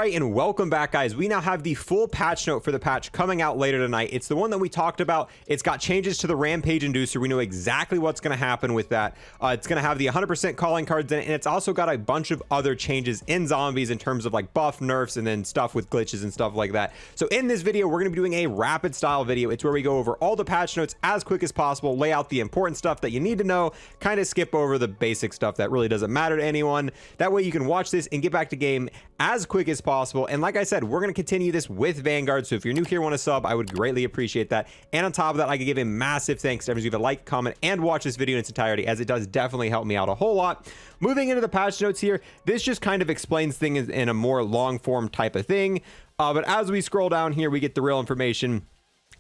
right, and welcome back, guys. We now have the full patch note for the patch coming out later tonight. It's the one that we talked about. It's got changes to the Rampage Inducer. We know exactly what's going to happen with that. It's going to have the 100% calling cards in it, and it's also got a bunch of other changes in zombies in terms of like buff, nerfs, and then stuff with glitches and stuff like that. So in this video, we're going to be doing a rapid style video. It's where we go over all the patch notes as quick as possible, lay out the important stuff that you need to know, kind of skip over the basic stuff that really doesn't matter to anyone. That way you can watch this and get back to game as quick as possible. And like I said, we're going to continue this with Vanguard, so if you're new here, want to sub, I would greatly appreciate that. And on top of that, I could give a massive thanks to everyone who like, comment, and watch this video in its entirety, as it does definitely help me out a whole lot. Moving into the patch notes here, this just kind of explains things in a more long form type of thing, but as we scroll down here, we get the real information.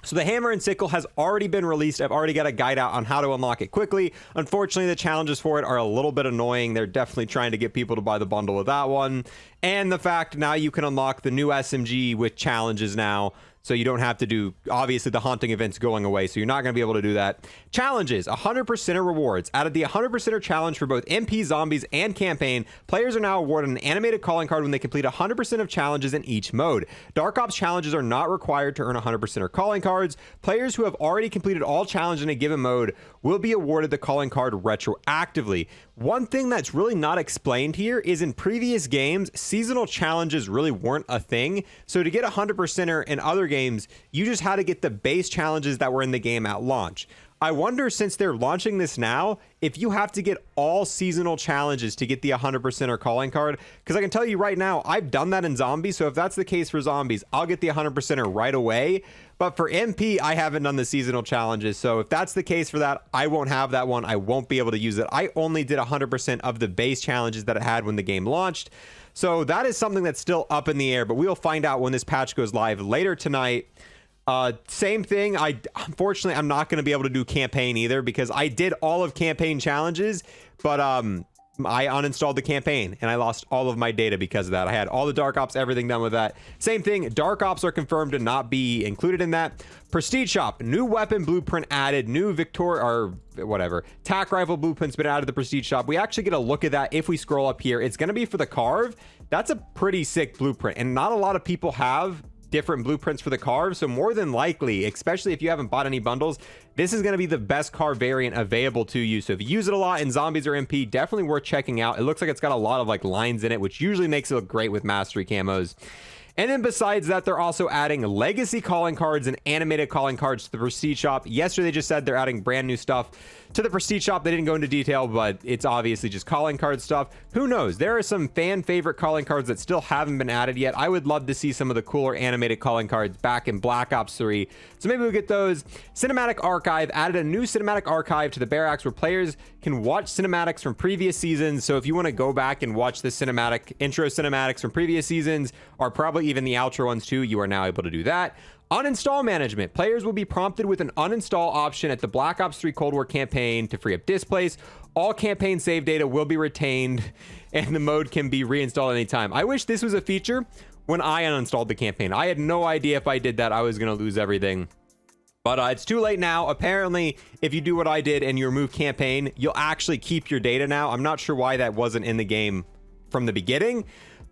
So the hammer and sickle has already been released. I've already got a guide out on how to unlock it quickly. Unfortunately, the challenges for it are a little bit annoying. They're definitely trying to get people to buy the bundle with that one. And the fact now you can unlock the new SMG with challenges now. So you don't have to do, obviously, the haunting events going away, so you're not going to be able to do that. Challenges, 100%er rewards. Out of the 100%er challenge for both MP, zombies, and campaign, players are now awarded an animated calling card when they complete 100% of challenges in each mode. Dark Ops challenges are not required to earn 100%er calling cards. Players who have already completed all challenges in a given mode will be awarded the calling card retroactively. One thing that's really not explained here is in previous games, seasonal challenges really weren't a thing. So to get 100%er in other games, you just had to get the base challenges that were in the game at launch. I wonder, since they're launching this now, if you have to get all seasonal challenges to get the 100%er calling card, because I can tell you right now, I've done that in zombies. So if that's the case for zombies, I'll get the 100%er right away. But for MP, I haven't done the seasonal challenges. So if that's the case for that, I won't have that one. I won't be able to use it. I only did 100% of the base challenges that it had when the game launched. So that is something that's still up in the air, but we'll find out when this patch goes live later tonight. Same thing. Unfortunately, I'm not going to be able to do campaign either, because I did all of campaign challenges, but I uninstalled the campaign and I lost all of my data because of that. I had all the Dark Ops, everything done with that. Same thing. Dark Ops are confirmed to not be included in that. Prestige Shop, new weapon blueprint added, new Victor or whatever tac rifle blueprint's been added to the Prestige Shop. We actually get a look at that if we scroll up here. It's going to be for the Carve. That's a pretty sick blueprint, and not a lot of people have different blueprints for the Carve, so more than likely, especially if you haven't bought any bundles, this is going to be the best Carve variant available to you. So if you use it a lot in zombies or MP, definitely worth checking out. It looks like it's got a lot of like lines in it, which usually makes it look great with mastery camos. And then besides that, they're also adding legacy calling cards and animated calling cards to the Prestige Shop. Yesterday, they just said they're adding brand new stuff to the Prestige Shop. They didn't go into detail, but it's obviously just calling card stuff. Who knows? There are some fan favorite calling cards that still haven't been added yet. I would love to see some of the cooler animated calling cards back in Black Ops 3. So maybe we'll get those. Cinematic Archive added a new cinematic archive to the barracks where players can watch cinematics from previous seasons. So if you want to go back and watch the cinematic intro cinematics from previous seasons, or probably even the outro ones too, you are now able to do that. Uninstall management. Players will be prompted with an uninstall option at the Black Ops 3 Cold War campaign to free up disk space. All campaign save data will be retained, and the mode can be reinstalled anytime. I wish this was a feature when I uninstalled the campaign. I had no idea if I did that, I was going to lose everything. But it's too late now. Apparently, if you do what I did and you remove campaign, you'll actually keep your data now. I'm not sure why that wasn't in the game from the beginning.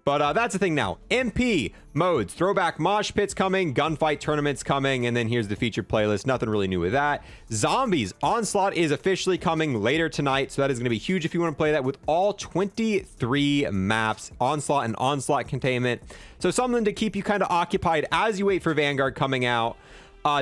But that's the thing now. MP modes, throwback mosh pits coming, gunfight tournaments coming, and then here's the featured playlist. Nothing really new with that. Zombies onslaught is officially coming later tonight, so that is going to be huge if you want to play that with all 23 maps, onslaught and onslaught containment. So something to keep you kind of occupied as you wait for Vanguard coming out.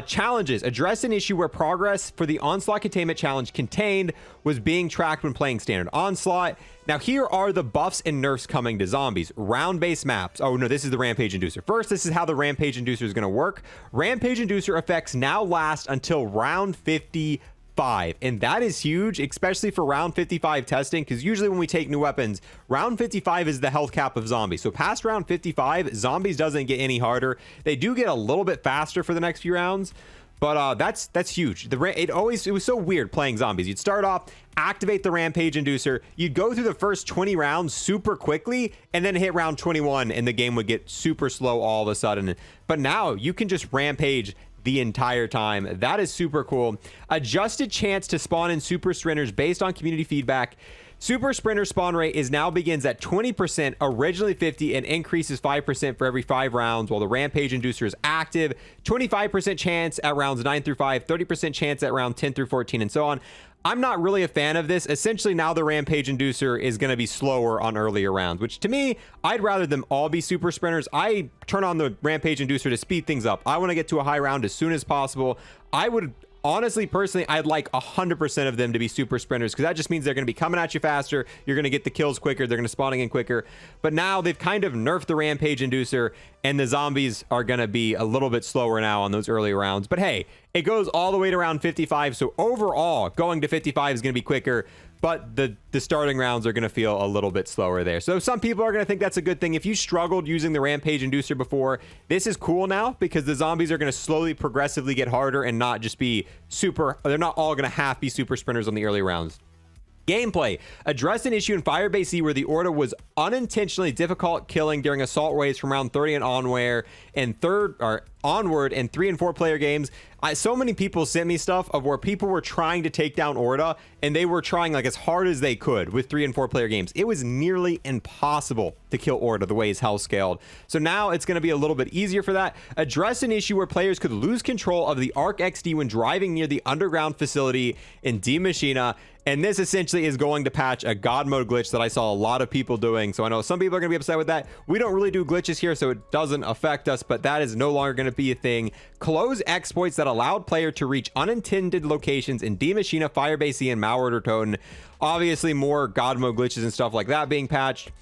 Challenges address an issue where progress for the onslaught containment challenge contained was being tracked when playing standard onslaught. Now here are the buffs and nerfs coming to zombies. Round based maps. Oh no, this is the Rampage Inducer. First, this is how the Rampage Inducer is going to work. Rampage Inducer effects now last until round 55, and that is huge, especially for round 55 testing, because usually when we take new weapons, round 55 is the health cap of zombies. So past round 55, zombies doesn't get any harder. They do get a little bit faster for the next few rounds, but that's huge. It was so weird playing zombies. You'd start off, activate the Rampage Inducer, you'd go through the first 20 rounds super quickly, and then hit round 21 and the game would get super slow all of a sudden. But now you can just rampage the entire time. That is super cool. Adjusted chance to spawn in super surrenders based on community feedback. Super Sprinter spawn rate now begins at 20%, originally 50, and increases 5% for every 5 rounds, while the Rampage Inducer is active. 25% chance at rounds 9 through 5, 30% chance at round 10 through 14, and so on. I'm not really a fan of this. Essentially, now the Rampage Inducer is going to be slower on earlier rounds, which to me, I'd rather them all be Super Sprinters. I turn on the Rampage Inducer to speed things up. I want to get to a high round as soon as possible. I would... Honestly, personally, I'd like 100% of them to be Super Sprinters, because that just means they're going to be coming at you faster. You're going to get the kills quicker. They're going to spawning in quicker. But now they've kind of nerfed the Rampage Inducer, and the zombies are going to be a little bit slower now on those early rounds. But hey, it goes all the way to round 55. So overall, going to 55 is going to be quicker. But the starting rounds are going to feel a little bit slower there. So some people are going to think that's a good thing. If you struggled using the Rampage Inducer before, this is cool now, because the zombies are going to slowly, progressively get harder and not just be super... They're not all going to half be Super Sprinters on the early rounds. Gameplay. Addressed an issue in Firebase C where the order was unintentionally difficult killing during assault waves from round 30 and onward, and 3 and 4 player games. So many people sent me stuff of where people were trying to take down Orda, and they were trying like as hard as they could with 3 and 4 player games. It was nearly impossible to kill Orda the way his health scaled. So now it's going to be a little bit easier for that. Address an issue where players could lose control of the Arc XD when driving near the underground facility in D Machina. And this essentially is going to patch a God mode glitch that I saw a lot of people doing. So I know some people are going to be upset with that. We don't really do glitches here, so it doesn't affect us, but that is no longer going to be a thing. Close exploits that allowed player to reach unintended locations in D Machina, Firebase C, and Malorder Toten. Obviously more God mode glitches and stuff like that being patched.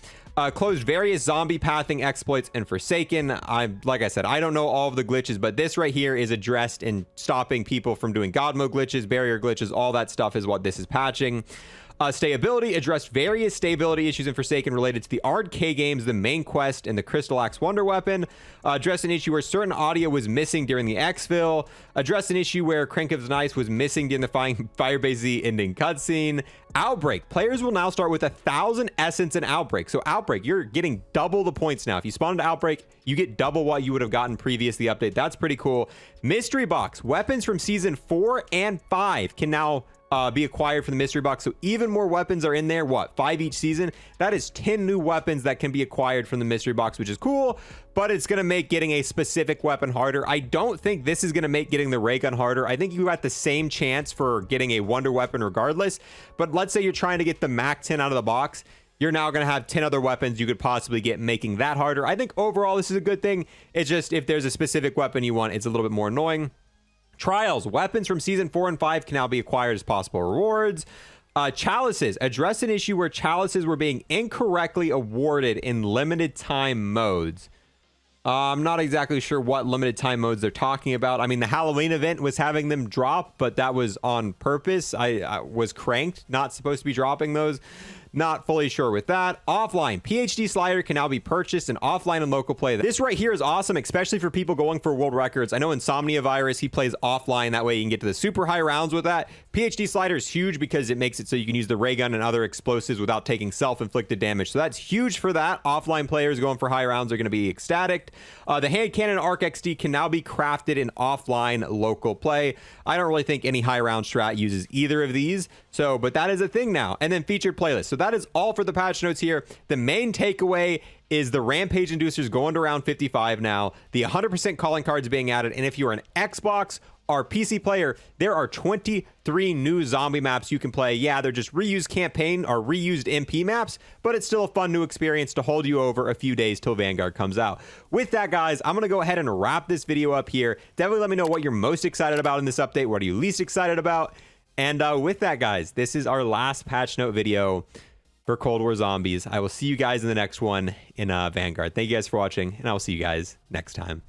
Closed various zombie pathing exploits in Forsaken. Like I said, I don't know all of the glitches, but this right here is addressed in stopping people from doing God mode glitches, barrier glitches, all that stuff is what this is patching. Stability addressed various stability issues in Forsaken related to the RK games, the main quest, and the Crystal Axe Wonder Weapon. Addressed an issue where certain audio was missing during the exfil. Addressed an issue where Crank of Nice was missing during the Firebase Z ending cutscene. Outbreak. Players will now start with 1,000 essence in Outbreak. So Outbreak, you're getting double the points now. If you spawn into Outbreak, you get double what you would have gotten previous to the update. That's pretty cool. Mystery Box. Weapons from Season 4 and 5 can now be acquired from the mystery box. So even more weapons are in there. What, 5 each season? That is 10 new weapons that can be acquired from the mystery box, which is cool, but it's going to make getting a specific weapon harder. I don't think this is going to make getting the ray gun harder. I think you got the same chance for getting a wonder weapon regardless, but let's say you're trying to get the Mac 10 out of the box. You're now going to have 10 other weapons you could possibly get, making that harder. I think overall this is a good thing. It's just if there's a specific weapon you want, it's a little bit more annoying. Trials. Weapons from Season 4 and 5 can now be acquired as possible rewards. Chalices. Address an issue where chalices were being incorrectly awarded in limited time modes. I'm not exactly sure what limited time modes they're talking about. I mean, the Halloween event was having them drop, but that was on purpose. I was cranked, not supposed to be dropping those. Not fully sure with that. Offline. PhD slider can now be purchased in offline and local play. This right here is awesome, especially for people going for world records. I know Insomnia Virus, he plays offline. That way you can get to the super high rounds with that. PhD slider is huge because it makes it so you can use the ray gun and other explosives without taking self-inflicted damage. So that's huge for that. Offline players going for high rounds are going to be ecstatic. The hand cannon Arc XD can now be crafted in offline local play. I don't really think any high round strat uses either of these. So, but that is a thing now. And then featured playlist. So that is all for the patch notes here. The main takeaway is the Rampage Inducers going to round 55 now. The 100% calling cards being added. And if you're an Xbox or PC player, there are 23 new zombie maps you can play. Yeah, they're just reused campaign or reused MP maps, but it's still a fun new experience to hold you over a few days till Vanguard comes out. With that, guys, I'm going to go ahead and wrap this video up here. Definitely let me know what you're most excited about in this update. What are you least excited about? And with that, guys, this is our last patch note video for Cold War Zombies. I will see you guys in the next one in Vanguard. Thank you guys for watching, and I will see you guys next time.